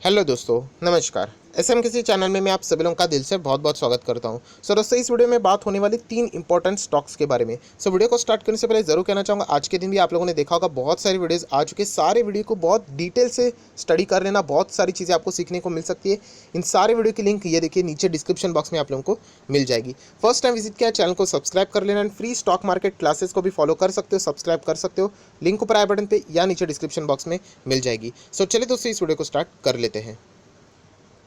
Hello दोस्तों, नमस्कार। SM किसी चैनल में मैं आप सभी लोगों का दिल से बहुत बहुत स्वागत करता हूं। सो दोस्तों, इस वीडियो में बात होने वाली 3 इंपॉर्टेंट स्टॉक्स के बारे में। सो वीडियो को स्टार्ट करने से पहले जरूर कहना चाहूँगा, आज के दिन भी आप लोगों ने देखा होगा बहुत सारी वीडियोस आ चुके हैं। सारे वीडियो को बहुत डिटेल से स्टडी कर लेना, बहुत सारी चीज़ें आपको सीखने को मिल सकती है। इन सारे वीडियो की लिंक ये देखिए नीचे डिस्क्रिप्शन बॉक्स में आप लोगों को मिल जाएगी। फर्स्ट टाइम विजिट किया चैनल को सब्सक्राइब कर लेना and free stock market classes को भी फॉलो कर सकते हो, सब्सक्राइब कर सकते हो। लिंक ऊपर आई बटन पे या नीचे डिस्क्रिप्शन बॉक्स में मिल जाएगी। सो चलिए दोस्तों, इस वीडियो को स्टार्ट कर लेते हैं।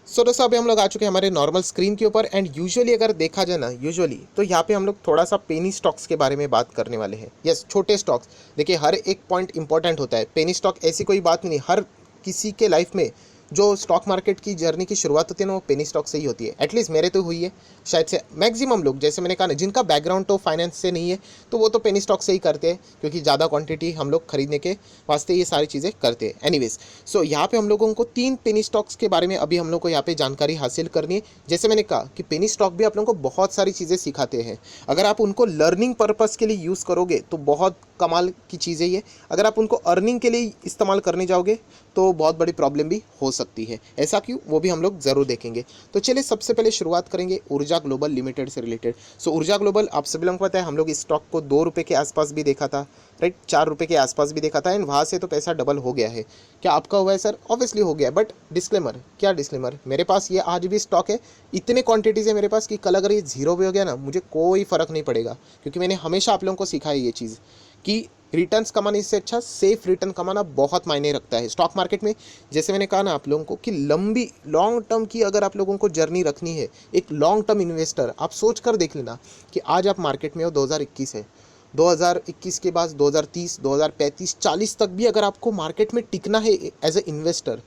सो दोस्तों, अभी हम लोग आ चुके हैं हमारे नॉर्मल स्क्रीन के ऊपर एंड यूजुअली अगर देखा जाए ना, यूजुअली तो यहाँ पे हम लोग थोड़ा सा पेनी स्टॉक्स के बारे में बात करने वाले हैं। यस, छोटे स्टॉक्स। देखिए, हर एक पॉइंट इंपॉर्टेंट होता है। पेनी स्टॉक ऐसी कोई बात नहीं, हर किसी के लाइफ में जो स्टॉक मार्केट की जर्नी की शुरुआत होती है ना, वो पेनी स्टॉक से ही होती है। एटलीस्ट मेरे तो हुई है, शायद से मैक्सिमम लोग, जैसे मैंने कहा ना, जिनका बैकग्राउंड तो फाइनेंस से नहीं है तो वो तो पेनी स्टॉक से ही करते हैं, क्योंकि ज़्यादा क्वांटिटी हम लोग खरीदने के वास्ते ये सारी चीज़ें करते हैं। एनीवेज, सो यहाँ पे हम लोगों को 3 पेनी स्टॉक्स के बारे में अभी हम लोग को यहाँ पे जानकारी हासिल करनी है। जैसे मैंने कहा कि पेनी स्टॉक भी आप लोगों को बहुत सारी चीज़ें सिखाते हैं। अगर आप उनको लर्निंग पर्पज़ के लिए यूज़ करोगे तो बहुत कमाल की चीज़ है ये। अगर आप उनको अर्निंग के लिए इस्तेमाल करने जाओगे तो बहुत बड़ी प्रॉब्लम भी हो सकती है। ऐसा क्यों, वो भी हम लोग ज़रूर देखेंगे। तो चलिए सबसे पहले शुरुआत करेंगे ऊर्जा ग्लोबल लिमिटेड से रिलेटेड। सो ऊर्जा ग्लोबल, आप सभी लोगों को पता है, हम लोग इस स्टॉक को 2 रुपये के आसपास भी देखा था, राइट, 4 रुपये के आसपास भी देखा था एंड वहाँ से तो पैसा डबल हो गया है। क्या आपका हुआ है सर? ऑब्वियसली हो गया, बट डिस्क्लेमर, क्या डिस्क्लेमर, मेरे पास ये आज भी स्टॉक है, इतने क्वांटिटीज़ है मेरे पास कि कल अगर ये जीरो भी हो गया ना, मुझे कोई फ़र्क नहीं पड़ेगा, क्योंकि मैंने हमेशा आप लोगों को सिखाया ये चीज़ कि रिटर्न्स कमाने से अच्छा सेफ रिटर्न कमाना बहुत मायने रखता है स्टॉक मार्केट में। जैसे मैंने कहा ना आप लोगों को कि लंबी लॉन्ग टर्म की अगर आप लोगों को जर्नी रखनी है, एक लॉन्ग टर्म इन्वेस्टर, आप सोच कर देख लेना कि आज आप मार्केट में हो, 2021 है, 2021 के बाद 2030, 2035, 40 तक भी अगर आपको मार्केट में टिकना है एज ए इन्वेस्टर,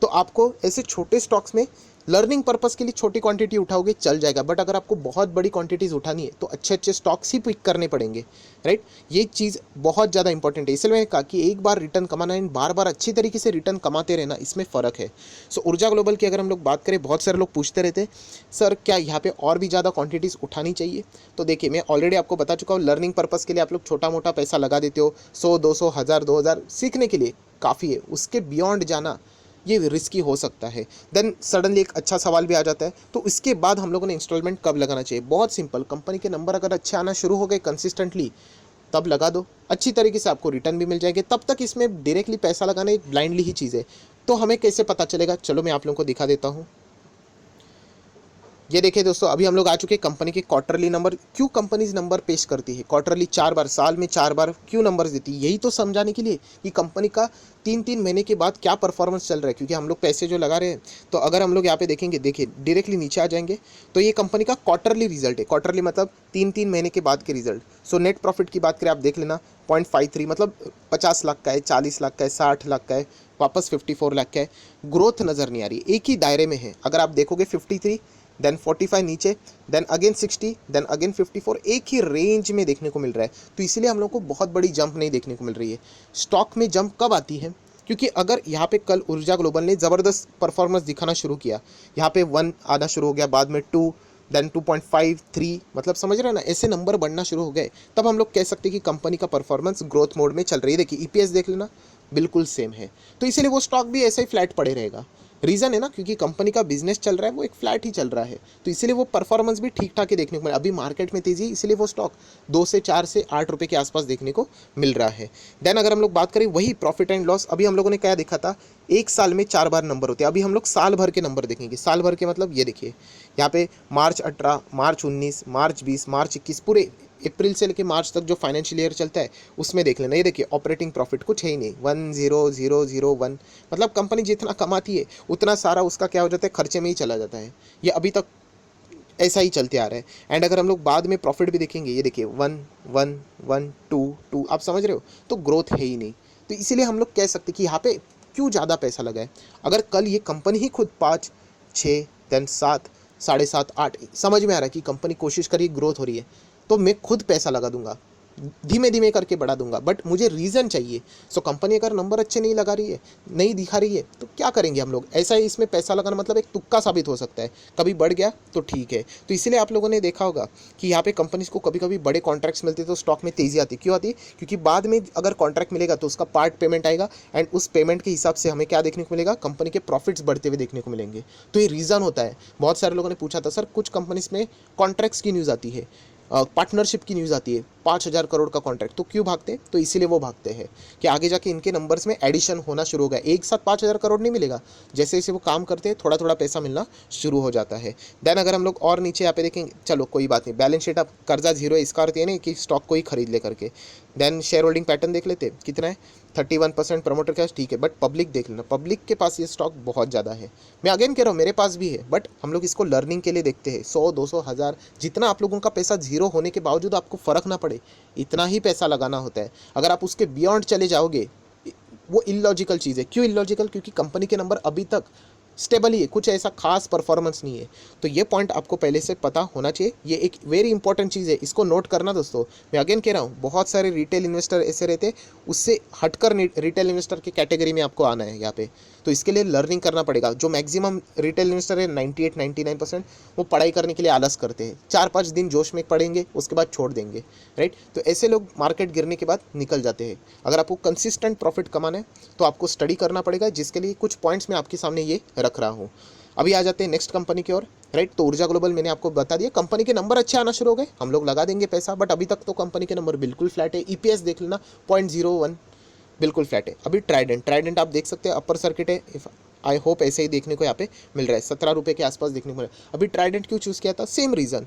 तो आपको ऐसे छोटे स्टॉक्स में लर्निंग पर्पस के लिए छोटी क्वांटिटी उठाओगे चल जाएगा। बट अगर आपको बहुत बड़ी क्वांटिटीज़ उठानी है तो अच्छे अच्छे स्टॉक्स ही पिक करने पड़ेंगे, राइट। ये चीज़ बहुत ज़्यादा इंपॉर्टेंट है। इसलिए मैंने कहा कि एक बार रिटर्न कमाना एंड बार बार अच्छी तरीके से रिटर्न कमाते रहना, इसमें फ़र्क है। सो ऊर्जा ग्लोबल की अगर हम लोग बात करें, बहुत सारे लोग पूछते रहते हैं सर क्या यहाँ पे और भी ज़्यादा क्वांटिटीज़ उठानी चाहिए। तो देखिए, मैं ऑलरेडी आपको बता चुका हूँ, लर्निंग पर्पज़ के लिए आप लोग छोटा मोटा पैसा लगा देते हो, 100, 200, 1000, 2000 सीखने के लिए काफ़ी है। उसके बियॉन्ड जाना ये रिस्की हो सकता है। देन सडनली एक अच्छा सवाल भी आ जाता है, तो इसके बाद हम लोगों ने इंस्टॉलमेंट कब लगाना चाहिए? बहुत सिंपल, कंपनी के नंबर अगर अच्छे आना शुरू हो गए कंसिस्टेंटली, तब लगा दो। अच्छी तरीके से आपको रिटर्न भी मिल जाएंगे। तब तक इसमें डायरेक्टली पैसा लगाना एक ब्लाइंडली ही चीज़ है। तो हमें कैसे पता चलेगा? चलो मैं आप लोगों को दिखा देता हूँ। ये देखिए दोस्तों, अभी हम लोग आ चुके हैं कंपनी के क्वार्टरली नंबर। क्यों कंपनीज नंबर पेश करती है क्वार्टरली? 4 बार, साल में 4 बार क्यों नंबर्स देती है? यही तो समझाने के लिए कि कंपनी का 3-3 महीने के बाद क्या परफॉर्मेंस चल रहा है, क्योंकि हम लोग पैसे जो लगा रहे हैं। तो अगर हम लोग यहाँ पे देखेंगे, देखिए डायरेक्टली नीचे आ जाएंगे, तो ये कंपनी का क्वार्टरली रिजल्ट है। क्वार्टरली मतलब 3-3 महीने के बाद के रिजल्ट। सो नेट प्रॉफिट की बात करें, आप देख लेना, 0.53, मतलब 50 लाख का है, 40 लाख का है, 60 लाख का है, वापस 54 लाख का है। ग्रोथ नज़र नहीं आ रही, एक ही दायरे में है। अगर आप देखोगे 53, देन 45 नीचे, देन अगेन 60, देन अगेन 54, एक ही रेंज में देखने को मिल रहा है। तो इसलिए हम लोग को बहुत बड़ी जंप नहीं देखने को मिल रही है। स्टॉक में जंप कब आती है? क्योंकि अगर यहाँ पे कल ऊर्जा ग्लोबल ने ज़बरदस्त परफॉर्मेंस दिखाना शुरू किया, यहाँ पे 1 आना शुरू हो गया, बाद में 2, देन 2.5, 3, मतलब समझ रहे हैं ना, ऐसे नंबर बढ़ना शुरू हो गए, तब हम लोग कह सकते हैं कि कंपनी का परफॉर्मेंस ग्रोथ मोड में चल रही है। देखिए ईपीएस देख लेना, बिल्कुल सेम है। तो इसीलिए वो स्टॉक भी ऐसे ही फ्लैट पड़े रहेगा। रीज़न है ना, क्योंकि कंपनी का बिजनेस चल रहा है, वो एक फ्लैट ही चल रहा है, तो इसीलिए वो परफॉर्मेंस भी ठीक ठाक ही देखने को मिला। अभी मार्केट में तेजी, इसीलिए वो स्टॉक 2 से 4 से 8 रुपये के आसपास देखने को मिल रहा है। देन अगर हम लोग बात करें वही प्रॉफिट एंड लॉस, अभी हम लोगों ने क्या देखा था, एक साल में 4 बार नंबर होते हैं। अभी हम लोग साल भर के नंबर देखेंगे। साल भर के मतलब ये देखिए, यहाँ पे मार्च 18, मार्च 19, मार्च 20, मार्च 21, पूरे अप्रैल से लेकर मार्च तक जो फाइनेंशियल ईयर चलता है उसमें देख लेना। ये देखिए ऑपरेटिंग प्रॉफिट कुछ है ही नहीं, 10001, मतलब कंपनी जितना कमाती है उतना सारा उसका क्या हो जाता है, खर्चे में ही चला जाता है। ये अभी तक ऐसा ही चलते आ रहा है। एंड अगर हम लोग बाद में प्रॉफिट भी देखेंगे, ये देखिए 1, 1, 1, 2, 2, आप समझ रहे हो, तो ग्रोथ है ही नहीं। तो इसीलिए हम लोग कह सकते कि यहाँ पे क्यों ज़्यादा पैसा लगा है। अगर कल ये कंपनी ही खुद 5, 6, देन 7, 7.5, 8 समझ में आ रहा है कि कंपनी कोशिश करी, ग्रोथ हो रही है, तो मैं खुद पैसा लगा दूंगा। धीमे धीमे करके बढ़ा दूंगा, बट मुझे रीज़न चाहिए। सो कंपनी अगर नंबर अच्छे नहीं लगा रही है, नहीं दिखा रही है, तो क्या करेंगे हम लोग? ऐसा ही इसमें पैसा लगाना मतलब एक तुक्का साबित हो सकता है। कभी बढ़ गया तो ठीक है। तो इसीलिए आप लोगों ने देखा होगा कि यहाँ पे कंपनीज को कभी कभी बड़े कॉन्ट्रैक्ट्स मिलते तो स्टॉक में तेज़ी आती। क्यों आती? क्योंकि बाद में अगर कॉन्ट्रैक्ट मिलेगा तो उसका पार्ट पेमेंट आएगा, एंड उस पेमेंट के हिसाब से हमें क्या देखने को मिलेगा? कंपनी के प्रॉफिट्स बढ़ते हुए देखने को मिलेंगे। तो ये रीज़न होता है। बहुत सारे लोगों ने पूछा था, सर कुछ कंपनीज में कॉन्ट्रैक्ट्स की न्यूज़ आती है, पार्टनरशिप की न्यूज़ आती है, 5,000 करोड़ का कॉन्ट्रैक्ट, तो क्यों भागते? तो इसीलिए वो भागते हैं कि आगे जाके इनके नंबर्स में एडिशन होना शुरू हो गया। एक साथ 5,000 करोड़ नहीं मिलेगा, जैसे जैसे वो काम करते हैं थोड़ा थोड़ा पैसा मिलना शुरू हो जाता है। देन अगर हम लोग और नीचे यहाँ पे देखेंगे, चलो कोई बात नहीं, बैलेंस शीट अब कर्जा जीरो है, इसका अर्थ ये नहीं कि स्टॉक को ही खरीद ले करके। देन शेयर होल्डिंग पैटर्न देख लेते, कितना है? 31% प्रमोटर कैश, ठीक है। बट पब्लिक देख लेना, पब्लिक के पास ये स्टॉक बहुत ज़्यादा है। मैं अगेन कह रहा हूँ, मेरे पास भी है, बट हम लोग इसको लर्निंग के लिए देखते हैं। 100, 200, 1000, जितना आप लोगों का पैसा जीरो होने के बावजूद आपको फ़र्क ना पड़े, इतना ही पैसा लगाना होता है। अगर आप उसके बियॉन्ड चले जाओगे, वो इलॉजिकल चीज़ है। क्यों इलॉजिकल? क्योंकि कंपनी के नंबर अभी तक स्टेबल ही है, कुछ ऐसा खास परफॉर्मेंस नहीं है। तो ये पॉइंट आपको पहले से पता होना चाहिए। ये एक वेरी इंपॉर्टेंट चीज़ है, इसको नोट करना दोस्तों। मैं अगेन कह रहा हूँ, बहुत सारे रिटेल इन्वेस्टर ऐसे रहते, उससे हटकर रिटेल इन्वेस्टर की कैटेगरी में आपको आना है यहाँ पे। तो इसके लिए लर्निंग करना पड़ेगा। जो मैक्सिमम रिटेल इन्वेस्टर है 98-99%, वो पढ़ाई करने के लिए आलस करते हैं। 4-5 दिन जोश में पढ़ेंगे, उसके बाद छोड़ देंगे, राइट। तो ऐसे लोग मार्केट गिरने के बाद निकल जाते हैं। अगर आपको कंसिस्टेंट प्रॉफिट कमाना है तो आपको स्टडी करना पड़ेगा, जिसके लिए कुछ पॉइंट्स मैं आपके सामने ये रख रहा हूँ। अभी आ जाते हैं नेक्स्ट कंपनी की ओर, राइट। तो ऊर्जा ग्लोबल मैंने आपको बता दिया, कंपनी के नंबर अच्छे आना शुरू हो गए, हम लोग लगा देंगे पैसा। बट अभी तक तो कंपनी के नंबर बिल्कुल फ्लैट है। ईपीएस देख लेना 0.01, बिल्कुल फ्लैट है। अभी ट्राइडेंट आप देख सकते हैं, अपर सर्किट है। इफ आई होप ऐसे ही देखने को यहाँ पे मिल रहा है, 17 रुपये के आसपास देखने को मिल रहा है। अभी ट्राइडेंट क्यों चूज़ किया था? सेम रीज़न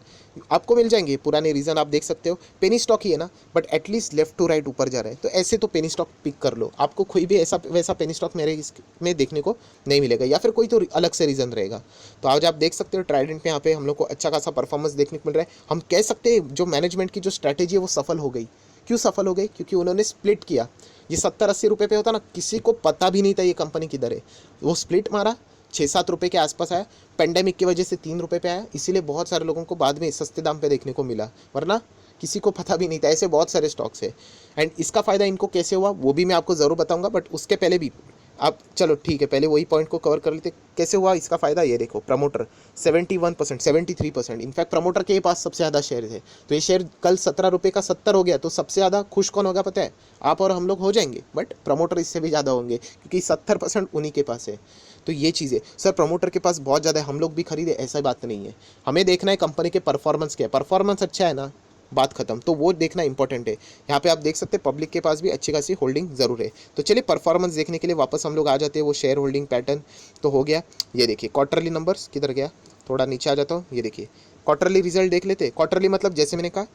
आपको मिल जाएंगे, पुराने रीज़न आप देख सकते हो। पेनी स्टॉक ही है ना, but at least left to right ऊपर जा रहा है, तो ऐसे तो पेनी स्टॉक पिक कर लो। आपको कोई भी ऐसा वैसा पेनी स्टॉक मेरे में देखने को नहीं मिलेगा, या फिर कोई तो अलग से रीज़न रहेगा। तो आज आप देख सकते हो ट्राइडेंट में यहाँ पे हम लोग को अच्छा खासा परफॉर्मेंस देखने को मिल रहा है। हम कह सकते हैं जो मैनेजमेंट की जो स्ट्रैटेजी है वो सफल हो गई। क्यों सफल हो गई? क्योंकि उन्होंने स्प्लिट किया। ये 70-80 रुपये पे होता ना, किसी को पता भी नहीं था ये कंपनी किधर है। वो स्प्लिट मारा, 6-7 रुपये के आसपास आया, पेंडेमिक की वजह से 3 रुपये पे आया, इसीलिए बहुत सारे लोगों को बाद में सस्ते दाम पे देखने को मिला, वरना किसी को पता भी नहीं था। ऐसे बहुत सारे स्टॉक्स है, एंड इसका फ़ायदा इनको कैसे हुआ वो भी मैं आपको ज़रूर बताऊंगा। बट उसके पहले भी आप, चलो ठीक है, पहले वही पॉइंट को कवर कर लेते, कैसे हुआ इसका फ़ायदा। ये देखो, प्रमोटर 71%, 73%, इनफैक्ट प्रमोटर के पास सबसे ज़्यादा शेयर थे। तो ये शेयर कल 17 रुपये का 70 हो गया, तो सबसे ज़्यादा खुश कौन होगा पता है? आप और हम लोग हो जाएंगे, बट प्रमोटर इससे भी ज़्यादा होंगे, क्योंकि 70% उन्हीं के पास है। तो ये चीज़ है सर, प्रमोटर के पास बहुत ज़्यादा है, हम लोग भी खरीदे, ऐसा बात नहीं है। हमें देखना है कंपनी के परफॉर्मेंस क्या है। परफॉर्मेंस अच्छा है ना, बात खत्म। तो वो देखना इंपॉर्टेंट है। यहाँ पे आप देख सकते हैं पब्लिक के पास भी अच्छी खासी होल्डिंग ज़रूर है। तो चलिए परफॉर्मेंस देखने के लिए वापस हम लोग आ जाते हैं। वो शेयर होल्डिंग पैटर्न तो हो गया। ये देखिए क्वार्टरली नंबर्स किधर गया, थोड़ा नीचे आ जाता हूँ। ये देखिए क्वार्टरली रिजल्ट देख लेते। क्वार्टरली मतलब जैसे मैंने कहा,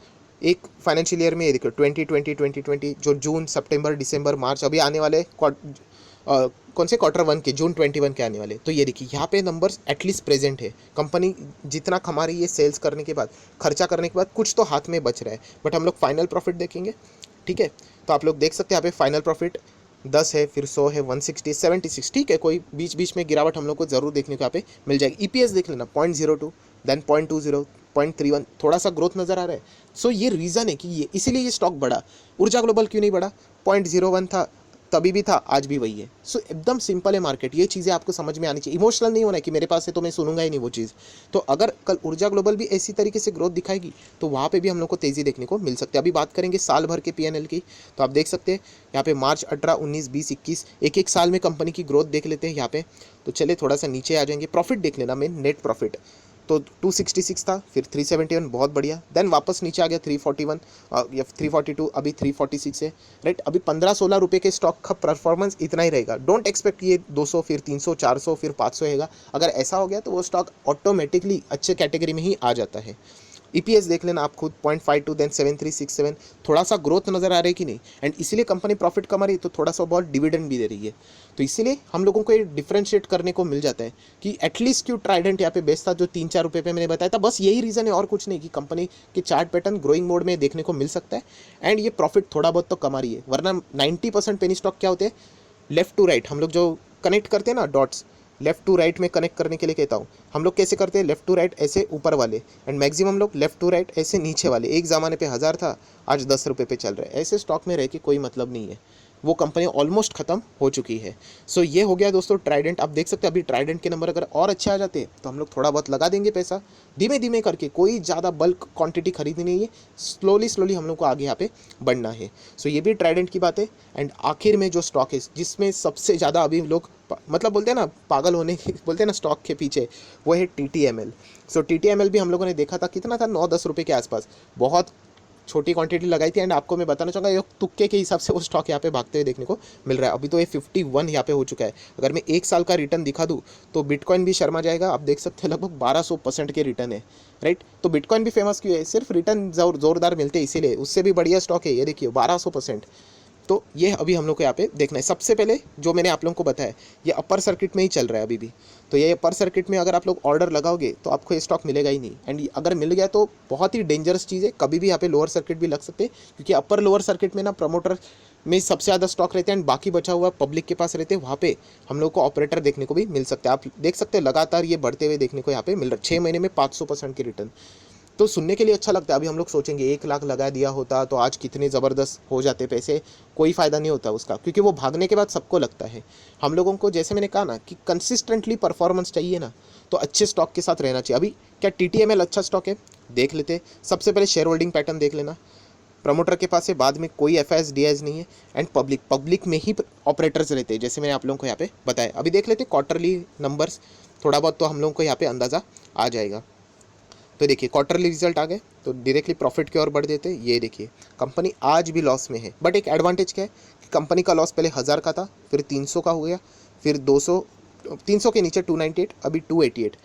एक फाइनेंशियल ईयर में ये देखो 2020 जो जून, सितंबर, दिसंबर, मार्च, अभी आने वाले कौन से Q1 के, जून 21 के आने वाले। तो ये देखिए यहाँ पे नंबर्स एटलीस्ट प्रेजेंट है। कंपनी जितना कमा रही है सेल्स करने के बाद, खर्चा करने के बाद, कुछ तो हाथ में बच रहा है। बट हम लोग फाइनल प्रॉफिट देखेंगे, ठीक है। तो आप लोग देख सकते हैं यहाँ पे फाइनल प्रॉफिट 10 है, फिर 100 है, 160, 76, ठीक है। कोई बीच बीच में गिरावट हम लोग को जरूर देखने को यहाँ पे मिल जाएगी। ईपीएस देख लेना 0.02, देन 0.20, 0.31, थोड़ा सा ग्रोथ नज़र आ रहा है। सो ये रीज़न है कि ये इसीलिए ये स्टॉक बढ़ा। ऊर्जा ग्लोबल क्यों नहीं बढ़ा? 0.01 था, तभी भी था, आज भी वही है। सो एकदम सिंपल है मार्केट। ये चीज़ें आपको समझ में आनी चाहिए। इमोशनल नहीं होना है कि मेरे पास है तो मैं सुनूंगा ही नहीं वो चीज़। तो अगर कल ऊर्जा ग्लोबल भी इसी तरीके से ग्रोथ दिखाएगी तो वहाँ पे भी हम लोग को तेज़ी देखने को मिल सकती है। अभी बात करेंगे साल भर के पीएनएल की, तो आप देख सकते हैं यहाँ पे मार्च 18, 19, 20, 21, एक साल में कंपनी की ग्रोथ देख लेते हैं यहाँ पे। तो चलिए थोड़ा सा नीचे आ जाएंगे। प्रॉफिट देख लेना, मेन नेट प्रॉफिट तो 266 था, फिर 371, बहुत बढ़िया। देन वापस नीचे आ गया 341 या 342, अभी 346 है, राइट। अभी 15-16 रुपये के स्टॉक का परफॉर्मेंस इतना ही रहेगा। डोंट एक्सपेक्ट ये 200, फिर 300, 400, फिर 500 रहेगा। अगर ऐसा हो गया तो वो स्टॉक ऑटोमेटिकली अच्छे कैटेगरी में ही आ जाता है। ईपीएस देख लेना आप खुद 0.52, देन 7367, थोड़ा सा ग्रोथ नज़र आ रही है कि नहीं। एंड इसीलिए कंपनी प्रॉफिट कमा रही है, तो थोड़ा सा बहुत डिविडेंड भी दे रही है। तो इसीलिए हम लोगों को ये डिफ्रेंशिएट करने को मिल जाता है कि एटलीस्ट क्यों ट्राइडेंट यहाँ पे बेस्ट था, जो 3-4 रुपये पे मैंने बताया था। बस यही रीज़न है और कुछ नहीं, कि कंपनी के चार्ट पैटर्न ग्रोइंग मोड में देखने को मिल सकता है, एंड ये प्रॉफिट थोड़ा बहुत तो कमा रही है। वरना 90% पेनी स्टॉक क्या होते हैं, लेफ्ट टू राइट, हम लोग जो कनेक्ट करते हैं ना डॉट्स, लेफ्ट टू राइट में कनेक्ट करने के लिए कहता हूँ। हम लोग कैसे करते हैं, लेफ्ट टू राइट ऐसे ऊपर वाले, एंड मैक्सिमम लोग लेफ्ट टू राइट ऐसे नीचे वाले। एक ज़माने पे 1000 था, आज 10 रुपये पे चल रहा है। ऐसे स्टॉक में रह के कोई मतलब नहीं है, वो कंपनी ऑलमोस्ट ख़त्म हो चुकी है। सो ये हो गया दोस्तों ट्राइडेंट। आप देख सकते हैं अभी ट्राइडेंट के नंबर अगर और अच्छे आ जाते तो हम लोग थोड़ा बहुत लगा देंगे पैसा, धीमे धीमे करके, कोई ज़्यादा बल्क क्वांटिटी खरीदनी नहीं है, स्लोली स्लोली हम लोग को आगे यहाँ पे बढ़ना है। सो ये भी ट्राइडेंट की बात है। एंड आखिर में जो स्टॉक है जिसमें सबसे ज़्यादा अभी लोग मतलब बोलते हैं ना पागल होने बोलते हैं ना स्टॉक के पीछे, वो है TTML। सो TTML भी हम लोगों ने देखा था, कितना था, 9-10 रुपये के आसपास, बहुत छोटी क्वांटिटी लगाई थी। एंड आपको मैं बताना चाहूँगा ये तुक्के के हिसाब से वो स्टॉक यहाँ पे भागते हुए देखने को मिल रहा है। अभी तो ये 51 यहाँ पे हो चुका है। अगर मैं 1 साल का रिटर्न दिखा दूँ तो बिटकॉइन भी शर्मा जाएगा। आप देख सकते हैं लगभग 1200% के रिटर्न है, राइट। तो बिटकॉइन भी फेमस क्यों है, सिर्फ रिटर्न जोरदार मिलते हैं इसीलिए। उससे भी बढ़िया स्टॉक है ये, देखिए 1200%। तो ये अभी हम लोग को यहाँ पे देखना है। सबसे पहले जो मैंने आप लोगों को बताया, ये अपर सर्किट में ही चल रहा है अभी भी। तो ये अपर सर्किट में अगर आप लोग ऑर्डर लगाओगे तो आपको ये स्टॉक मिलेगा ही नहीं। एंड अगर मिल गया तो बहुत ही डेंजरस चीज़ है, कभी भी यहाँ पे लोअर सर्किट भी लग सकते हैं, क्योंकि अपर लोअर सर्किट में ना प्रमोटर में सबसे ज़्यादा स्टॉक रहते हैं एंड बाकी बचा हुआ पब्लिक के पास रहते हैं। वहाँ पे हम लोग को ऑपरेटर देखने को भी मिल सकते हैं। आप देख सकते हैं लगातार ये बढ़ते हुए देखने को यहाँ पे मिल रहा है, 6 महीने में 500% की रिटर्न। तो सुनने के लिए अच्छा लगता है। अभी हम लोग सोचेंगे 1 लाख लगा दिया होता तो आज कितने ज़बरदस्त हो जाते पैसे। कोई फ़ायदा नहीं होता उसका, क्योंकि वो भागने के बाद सबको लगता है। हम लोगों को जैसे मैंने कहा ना कि कंसिस्टेंटली परफॉर्मेंस चाहिए ना, तो अच्छे स्टॉक के साथ रहना चाहिए। अभी क्या TTML अच्छा स्टॉक है, देख लेते हैं। सबसे पहले शेयर होल्डिंग पैटर्न देख लेना, प्रमोटर के पास है, बाद में कोई FIS DIS नहीं है, एंड पब्लिक में ही ऑपरेटर्स रहते हैं, जैसे मैंने आप लोगों को यहाँ पे बताया। अभी देख लेते हैं क्वार्टरली नंबर्स, थोड़ा बहुत तो हम लोगों को यहाँ पे अंदाज़ा आ जाएगा। तो देखिए क्वार्टरली रिजल्ट आ गए तो डायरेक्टली प्रॉफिट की ओर बढ़ देते हैं। ये देखिए कंपनी आज भी लॉस में है, बट एक एडवांटेज क्या है कि कंपनी का लॉस पहले 1000 का था, फिर 300 का हो गया, फिर 200, 300 के नीचे 298, अभी 288।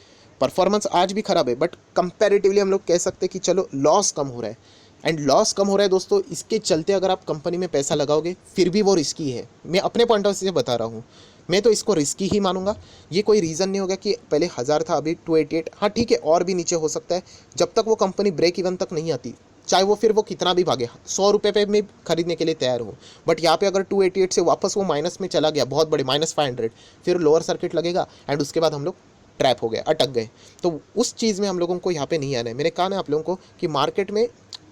परफॉर्मेंस आज भी खराब है, बट कंपैरेटिवली हम लोग कह सकते हैं कि चलो लॉस कम हो रहा है। एंड लॉस कम हो रहा है दोस्तों, इसके चलते अगर आप कंपनी में पैसा लगाओगे फिर भी वो रिस्की है। मैं अपने पॉइंट ऑफ व्यू से बता रहा हूँ, मैं तो इसको रिस्की ही मानूंगा। ये कोई रीज़न नहीं होगा कि पहले 1000 था अभी 288, हाँ ठीक है और भी नीचे हो सकता है। जब तक वो कंपनी ब्रेक इवन तक नहीं आती, चाहे वो फिर वो कितना भी भागे, 100 रुपये पे में खरीदने के लिए तैयार हो। बट यहाँ पे अगर 288 से वापस वो माइनस में चला गया, बहुत बड़े -500, फिर लोअर सर्किट लगेगा एंड उसके बाद हम लोग ट्रैप हो गए, अटक गए। तो उस चीज़ में हम लोगों को यहाँ पे नहीं आना है। मैंने कहा ना आप लोगों को कि मार्केट में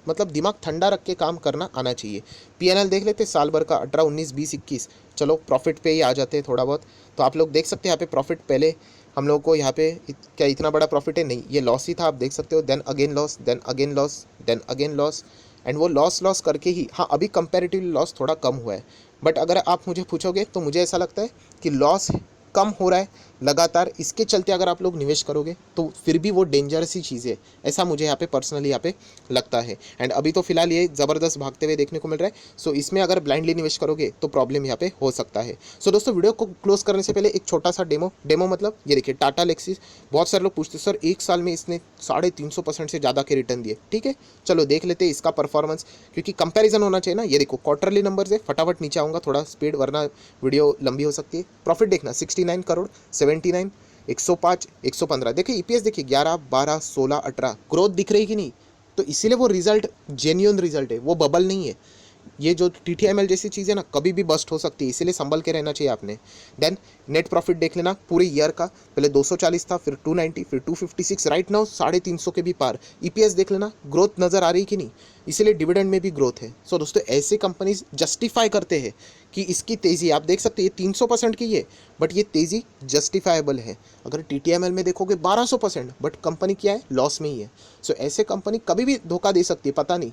मतलब दिमाग ठंडा रख के काम करना आना चाहिए। PNL देख लेते साल भर का 18, 19, 20, 21। चलो प्रॉफिट पे ही आ जाते हैं थोड़ा बहुत। तो आप लोग देख सकते हैं यहाँ पे प्रॉफिट, पहले हम लोग को यहाँ पे क्या इतना बड़ा प्रॉफिट है, नहीं, ये लॉस ही था, आप देख सकते हो। Then again loss, then again loss, then again loss, and वो लॉस करके ही, हाँ अभी कंपैरेटिवली लॉस थोड़ा कम हुआ है। बट अगर आप मुझे पूछोगे तो मुझे ऐसा लगता है कि लॉस कम हो रहा है लगातार, इसके चलते अगर आप लोग निवेश करोगे तो फिर भी वो डेंजरस ही चीज़ है, ऐसा मुझे यहाँ पे पर्सनली यहाँ पे लगता है। एंड अभी तो फिलहाल ये ज़बरदस्त भागते हुए देखने को मिल रहा है। सो इसमें अगर ब्लाइंडली निवेश करोगे तो प्रॉब्लम यहाँ पे हो सकता है। सो दोस्तों वीडियो को क्लोज करने से पहले एक छोटा सा डेमो मतलब ये देखिए टाटा लेक्सिस। बहुत सारे लोग पूछते सर 1 साल में इसने 350% से ज़्यादा के रिटर्न दिए। ठीक है चलो देख लेते हैं इसका परफॉर्मेंस, क्योंकि कंपैरिजन होना चाहिए ना। ये देखो क्वार्टरली नंबर्स है, फटाफट नीचे आऊँगा थोड़ा स्पीड, वरना वीडियो लंबी हो सकती है। प्रॉफिट देखना 69 करोड़, 79, 105, 115। देखिए EPS देखिए 11, 12, 16, 18। ग्रोथ दिख रही कि नहीं, तो इसीलिए वो रिजल्ट जेन्युइन रिजल्ट है, वो बबल नहीं है। ये जो TTML जैसी चीज़ है ना कभी भी बस्ट हो सकती है, इसीलिए संभल के रहना चाहिए आपने। देन नेट प्रॉफिट देख लेना पूरे ईयर का, पहले 240 था, फिर 290, फिर 256, राइट नाउ 350 के भी पार। EPS देख लेना, ग्रोथ नज़र आ रही कि नहीं, इसीलिए डिविडेंड में भी ग्रोथ है। सो दोस्तों ऐसे कंपनीज जस्टिफाई करते हैं कि इसकी तेज़ी, आप देख सकते हैं ये 300% की है, बट ये तेज़ी जस्टिफाइबल है। अगर TTML में देखोगे 1200%, बट कंपनी क्या है, लॉस में ही है। सो ऐसे कंपनी कभी भी धोखा दे सकती है, पता नहीं,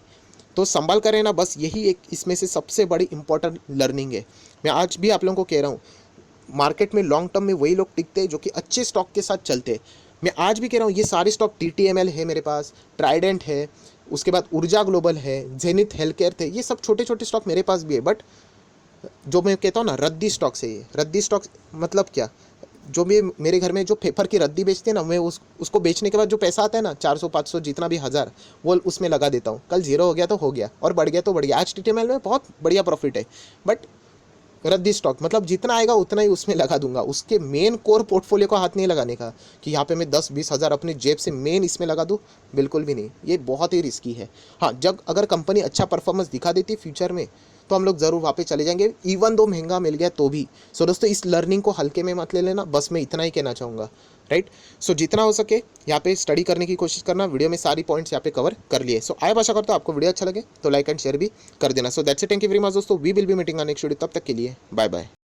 तो संभाल कर रहना, बस यही एक इसमें से सबसे बड़ी इंपॉर्टेंट लर्निंग है। मैं आज भी आप लोगों को कह रहा हूँ, मार्केट में लॉन्ग टर्म में वही लोग टिकते हैं जो कि अच्छे स्टॉक के साथ चलते हैं। मैं आज भी कह रहा हूँ ये सारे स्टॉक, TTML है मेरे पास, ट्राइडेंट है, उसके बाद ऊर्जा ग्लोबल है, जेनिथ हेल्थकेयर थे, ये सब छोटे छोटे स्टॉक मेरे पास भी है। बट जो मैं कहता हूँ ना रद्दी स्टॉक से, ये रद्दी स्टॉक मतलब क्या, जो भी मेरे घर में जो पेपर की रद्दी बेचते हैं ना, मैं उसको बेचने के बाद जो पैसा आता है ना 400, 500, जितना भी 1000, वो उसमें लगा देता हूँ। कल जीरो हो गया तो हो गया, और बढ़ गया तो बढ़ गया। आज TTML में बहुत बढ़िया प्रॉफिट है, बट रद्दी स्टॉक मतलब जितना आएगा उतना ही उसमें लगा दूंगा। उसके मेन कोर पोर्टफोलियो को हाथ नहीं लगाने का कि यहाँ पे मैं 10-20 हज़ार अपनी जेब से मेन इसमें लगा दूँ, बिल्कुल भी नहीं, ये बहुत ही रिस्की है। हाँ जब अगर कंपनी अच्छा परफॉर्मेंस दिखा देती फ्यूचर में तो हम लोग ज़रूर वहाँ पे चले जाएंगे, इवन दो महंगा मिल गया तो भी। सो दोस्तों इस लर्निंग को हल्के में मत ले लेना, बस मैं इतना ही कहना चाहूँगा, राइट। सो जितना हो सके यहाँ पे स्टडी करने की कोशिश करना। वीडियो में सारी पॉइंट्स यहाँ पे कवर कर लिए। सो आया आशा करता हूँ आपको वीडियो अच्छा लगे तो लाइक एंड शेयर भी कर देना। So that's it, thank you very much दोस्तों, we will be meeting next video, तब तक के लिए बाय बाय।